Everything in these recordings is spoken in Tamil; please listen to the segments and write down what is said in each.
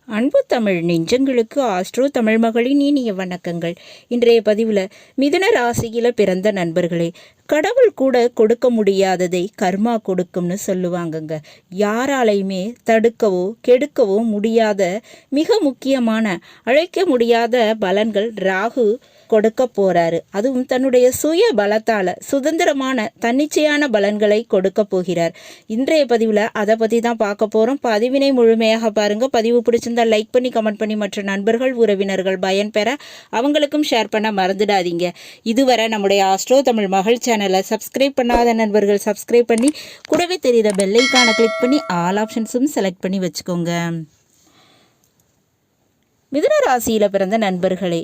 அன்பு தமிழ் நெஞ்சங்களுக்கு ஆஸ்ட்ரோ தமிழ் மகளின் இனிய வணக்கங்கள். இன்றைய பதிவில் மிதுன ராசியில் பிறந்த நண்பர்களே, கடவுள் கூட கொடுக்க முடியாததை கர்மா கொடுக்கும்னு சொல்லுவாங்கங்க. யாராலையுமே தடுக்கவோ கெடுக்கவோ முடியாத மிக முக்கியமான அழைக்க முடியாத பலன்கள் ராகு கொடுக்க போறாரு. அதுவும் தன்னுடைய சுய பலத்தால சுதந்திரமான தன்னிச்சையான பலன்களை கொடுக்க போகிறார். இன்றைய பதிவில் அதை பற்றி தான் பார்க்க போகிறோம். பதிவினை முழுமையாக பாருங்க. பதிவு பிடிச்சிருந்தா லைக் பண்ணி கமெண்ட் பண்ணி மற்ற நண்பர்கள் உறவினர்கள் பயன்பெற அவங்களுக்கும் ஷேர் பண்ண மறந்துடாதீங்க. இதுவரை நம்முடைய ஆஸ்ட்ரோ தமிழ் மகள் சேனலை சப்ஸ்கிரைப் பண்ணாத நண்பர்கள் சப்ஸ்கிரைப் பண்ணி கூடவே தெரிகிற பெல் ஐகானை கிளிக் பண்ணி ஆல் ஆப்ஷன்ஸும் செலக்ட் பண்ணி வச்சுக்கோங்க. மிதுன ராசியில் பிறந்த நண்பர்களே,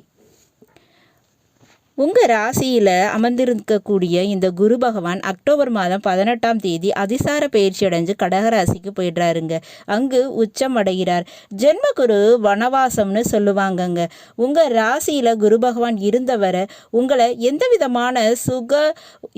உங்கள் ராசியில் அமர்ந்திருக்கக்கூடிய இந்த குரு பகவான் அக்டோபர் மாதம் 18ஆம் தேதி அதிசார பயிற்சி அடைஞ்சு கடகராசிக்கு போயிடுறாருங்க. அங்கு உச்சம் அடைகிறார். ஜென்மகுரு வனவாசம்னு சொல்லுவாங்கங்க. உங்கள் ராசியில் குரு பகவான் இருந்தவரை உங்களை எந்த விதமான சுக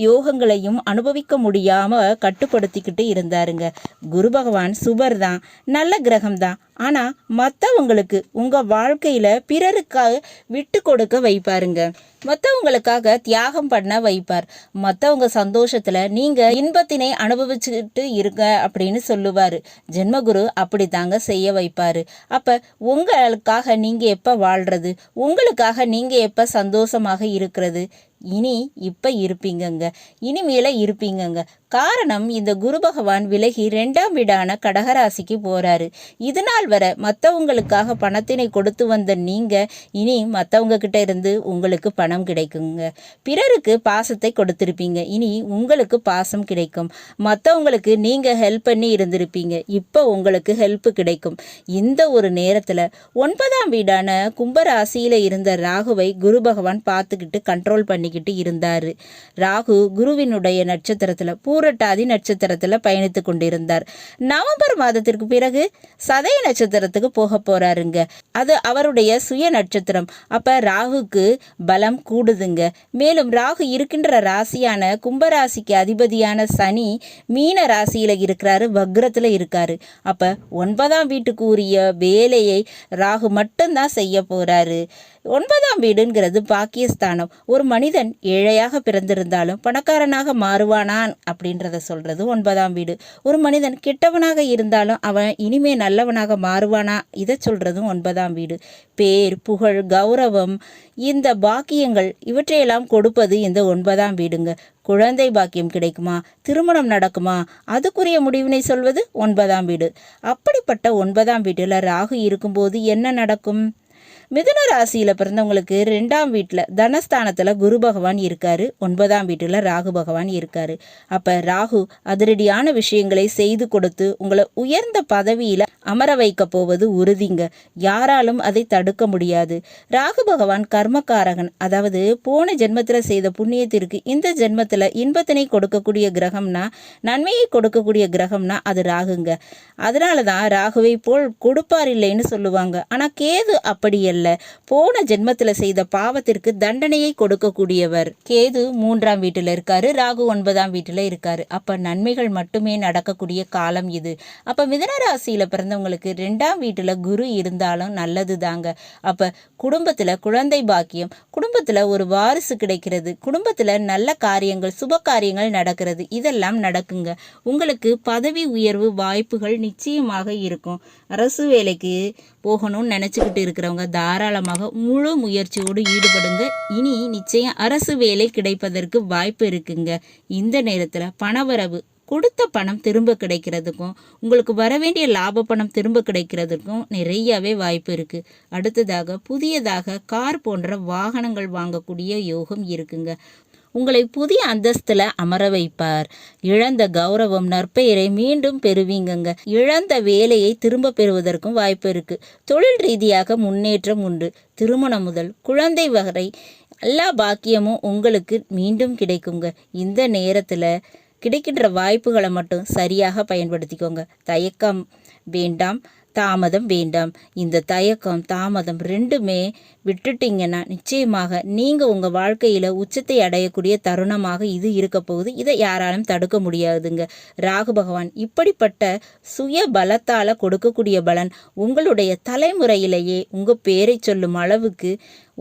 யோகங்களையும் அனுபவிக்க முடியாமல் கட்டுப்படுத்திக்கிட்டு இருந்தாருங்க. குரு பகவான் சுபர் தான், நல்ல கிரகம் தான். ஆனால் மற்றவங்களுக்கு உங்கள் வாழ்க்கையில் பிறருக்காக விட்டு கொடுக்க வைப்பாருங்க. மற்றவங்களுக்காக தியாகம் பண்ண வைப்பார். மற்றவங்க சந்தோஷத்தில் நீங்கள் இன்பத்தினை அனுபவிச்சுக்கிட்டு இருங்க அப்படின்னு சொல்லுவார். ஜென்மகுரு அப்படி தாங்க செய்ய வைப்பார். அப்போ உங்களுக்காக நீங்கள் எப்போ வாழ்கிறது, உங்களுக்காக நீங்கள் எப்போ சந்தோஷமாக இருக்கிறது, இனி இப்போ இருப்பீங்கங்க, இனிமேல இருப்பீங்கங்க. காரணம், இந்த குரு பகவான் விலகி 2ஆம் வீடான கடகராசிக்கு போகிறாரு. இதனால் வர மற்றவங்களுக்காக பணத்தினை கொடுத்து வந்த நீங்கள் இனி மற்றவங்க கிட்ட இருந்து உங்களுக்கு பணம் கிடைக்குங்க. பிறருக்கு பாசத்தை கொடுத்துருப்பீங்க, இனி உங்களுக்கு பாசம் கிடைக்கும். மற்றவங்களுக்கு நீங்கள் ஹெல்ப் பண்ணி இருந்திருப்பீங்க, இப்போ உங்களுக்கு ஹெல்ப் கிடைக்கும். இந்த ஒரு நேரத்தில் 9ஆம் வீடான கும்பராசியில் இருந்த ராகுவை குரு பகவான் பார்த்துக்கிட்டு கண்ட்ரோல் பண்ணிக்கிட்டு இருந்தார். ராகு குருவினுடைய நட்சத்திரத்தில் பூரட்டாதி நட்சத்திரத்தில் பயணித்து கொண்டிருந்தார். நவம்பர் மாதத்திற்கு பிறகு சதய நட்சத்திரத்துக்கு போக போறாருங்க. அது அவருடைய சுய நட்சத்திரம். அப்ப ராகுக்கு பலம் கூடுதுங்க. மேலும் ராகு இருக்கின்ற ராசியான கும்பராசிக்கு அதிபதியான சனி மீன ராசியில இருக்கிறாரு, வக்ரத்துல இருக்காரு. அப்ப 9ஆம் வீட்டுக்கு உரிய வேலையை ராகு மட்டும்தான் செய்ய போறாரு. 9ஆம் வீடுங்கிறது பாக்கியஸ்தானம். ஒரு மனிதன் ஏழையாக பிறந்திருந்தாலும் பணக்காரனாக மாறுவானான் அப்படின்றத சொல்றது 9ஆம் வீடு. ஒரு மனிதன் கெட்டவனாக இருந்தாலும் அவன் இனிமே நல்லவனாக மாறுவானா, இதை சொல்றதும் 9ஆம் வீடு. பேர், புகழ், கௌரவம், இந்த பாக்கியங்கள் இவற்றையெல்லாம் கொடுப்பது இந்த 9ஆம் வீடுங்க. குழந்தை பாக்கியம் கிடைக்குமா, திருமணம் நடக்குமா, அதுக்குரிய முடிவினை சொல்வது 9ஆம் வீடு. அப்படிப்பட்ட 9ஆம் வீட்டில் ராகு இருக்கும்போது என்ன நடக்கும்? மிதுன ராசியில் பிறந்தவங்களுக்கு 2ஆம் வீட்டில் தனஸ்தானத்தில் குரு பகவான் இருக்காரு, 9ஆம் வீட்டில் ராகு பகவான் இருக்காரு. அப்போ ராகு அதிரடியான விஷயங்களை செய்து கொடுத்து உங்களை உயர்ந்த பதவியில் அமர வைக்க போவது உறுதிங்க. யாராலும் அதை தடுக்க முடியாது. ராகு பகவான் கர்மக்காரகன். அதாவது போன ஜென்மத்தில் செய்த புண்ணியத்திற்கு இந்த ஜென்மத்தில் இன்பத்தினை கொடுக்கக்கூடிய கிரகம்னா, நன்மையை கொடுக்கக்கூடிய கிரகம்னா அது ராகுங்க. அதனால தான் ராகுவை போல் கொடுப்பார் இல்லைன்னு சொல்லுவாங்க. ஆனால் கேது அப்படி அல்ல. போன ஜென்மத்தில் செய்த பாவத்திற்கு தண்டனையை கொடுக்கக்கூடியவர். கேது 3ஆம் வீட்டில் இருக்காரு, ராகு 9ஆம் வீட்டில் இருக்காரு. அப்ப நன்மைகள் மட்டுமே நடக்கக்கூடிய காலம் இது. அப்ப மிதுன ராசியில பிறந்தவங்களுக்கு 2ஆம் வீட்டில் குரு இருந்தாலும் நல்லது தாங்க. அப்ப குடும்பத்துல குழந்தை பாக்கியம், குடும்பத்துல ஒரு வாரிசு கிடைக்கிறது, குடும்பத்துல நல்ல காரியங்கள், சுப காரியங்கள் நடக்கிறது, இதெல்லாம் நடக்குங்க. உங்களுக்கு பதவி உயர்வு வாய்ப்புகள் நிச்சயமாக இருக்கும். அரசு வேலைக்கு போகணும்னு நினச்சிக்கிட்டு இருக்கிறவங்க தாராளமாக முழு முயற்சியோடு ஈடுபடுங்க. இனி நிச்சயம் அரசு வேலை கிடைப்பதற்கு வாய்ப்பு இருக்குங்க. இந்த நேரத்தில் பணவரவு, கொடுத்த பணம் திரும்ப கிடைக்கிறதுக்கும் உங்களுக்கு வர வேண்டிய லாப பணம் திரும்ப கிடைக்கிறதுக்கும் நிறையவே வாய்ப்பு இருக்குது. அடுத்ததாக புதியதாக கார் போன்ற வாகனங்கள் வாங்கக்கூடிய யோகம் இருக்குங்க. உங்களை புதிய அந்தஸ்தில் அமர வைப்பார். இழந்த கௌரவம், நற்பெயரை மீண்டும் பெறுவீங்கங்க. இழந்த வேலையை திரும்ப பெறுவதற்கும் வாய்ப்பு இருக்கு. தொழில் ரீதியாக முன்னேற்றம் உண்டு. திருமணம் முதல் குழந்தை வரை எல்லா பாக்கியமும் உங்களுக்கு மீண்டும் கிடைக்குங்க. இந்த நேரத்தில் கிடைக்கின்ற வாய்ப்புகளை மட்டும் சரியாக பயன்படுத்திக்கோங்க. தயக்கம் வேண்டாம். தாமதம் வேண்டாம். இந்த தயக்கம் தாமதம் ரெண்டுமே விட்டுட்டீங்கன்னா நிச்சயமாக நீங்கள் உங்கள் வாழ்க்கையில் உச்சத்தை அடையக்கூடிய தருணமாக இது இருக்க போகுது. இதை யாராலும் தடுக்க முடியாதுங்க. ராகு பகவான் இப்படிப்பட்ட சுய பலத்தால் கொடுக்கக்கூடிய பலன் உங்களுடைய தலைமுறையிலேயே உங்கள் பேரை சொல்லும் அளவுக்கு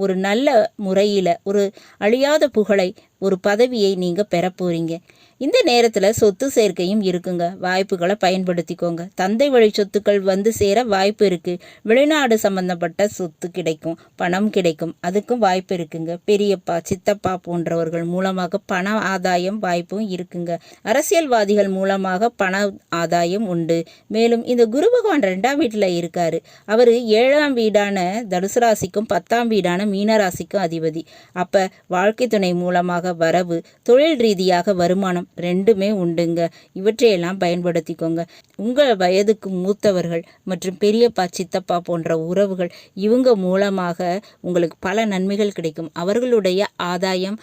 ஒரு நல்ல முறையில் ஒரு அழியாத புகழை ஒரு பதவியை நீங்கள் பெற போகிறீங்க. இந்த நேரத்தில் சொத்து சேர்க்கையும் இருக்குங்க. வாய்ப்புகளை பயன்படுத்திக்கோங்க. தந்தை வழி சொத்துக்கள் வந்து சேர வாய்ப்பு இருக்குது. வெளிநாடு சம்பந்தப்பட்ட சொத்து கிடைக்கும், பணம் கிடைக்கும், அதுக்கும் வாய்ப்பு இருக்குங்க. பெரியப்பா சித்தப்பா போன்றவர்கள் மூலமாக பண ஆதாயம் வாய்ப்பும் இருக்குங்க. அரசியல்வாதிகள் மூலமாக பண ஆதாயம் உண்டு. மேலும் இந்த குரு பகவான் 2ஆம் வீட்டில் இருக்காரு. அவர் 7ஆம் வீடான தனுசு ராசிக்கும் 10ஆம் வீடான மீன ராசிக்கும் அதிபதி. அப்போ வாழ்க்கை துணை மூலமாக வரவு, தொழில் ரீதியாக வருமானம் ரெண்டுமே உண்டுங்க. இவற்றையெல்லாம் பயன்படுத்திக்கோங்க. உங்கள் வயதுக்கு மூத்தவர்கள் மற்றும் பெரியப்பா சித்தப்பா போன்ற உறவுகள் இவங்க மூலமாக உங்களுக்கு பல நன்மைகள் கிடைக்கும். அவர்களுடைய ஆதாயம்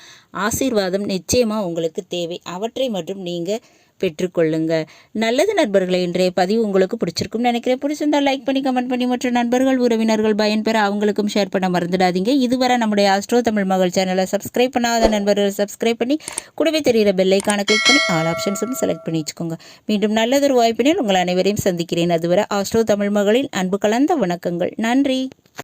ஆசீர்வாதம் நிச்சயமாக உங்களுக்கு தேவை. அவற்றை மட்டும் நீங்கள் பெற்றுக்கொள்ளுங்க. நல்லது நண்பர்களே, இன்றைய பதிவு உங்களுக்கு பிடிச்சிருக்கும்னு நினைக்கிறேன். பிடிச்சிருந்தால் லைக் பண்ணி கமெண்ட் பண்ணி மற்ற நண்பர்கள் உறவினர்கள் பயன்பெற அவங்களுக்கும் ஷேர் பண்ண மறந்துடாதீங்க. இதுவரை நம்முடைய ஆஸ்ட்ரோ தமிழ் மகள் சேனலை சப்ஸ்கிரைப் பண்ணாத நண்பர்கள் சப்ஸ்கிரைப் பண்ணி கூடவே தெரிகிற பெல்லைக்கான கிளிக் பண்ணி ஆல் ஆப்ஷன்ஸும் செலக்ட் பண்ணி வச்சுக்கோங்க. மீண்டும் நல்லதொரு வாய்ப்பினில் உங்கள் அனைவரையும் சந்திக்கிறேன். அதுவரை ஆஸ்ட்ரோ தமிழ் மகளின் அன்பு கலந்த வணக்கங்கள். நன்றி.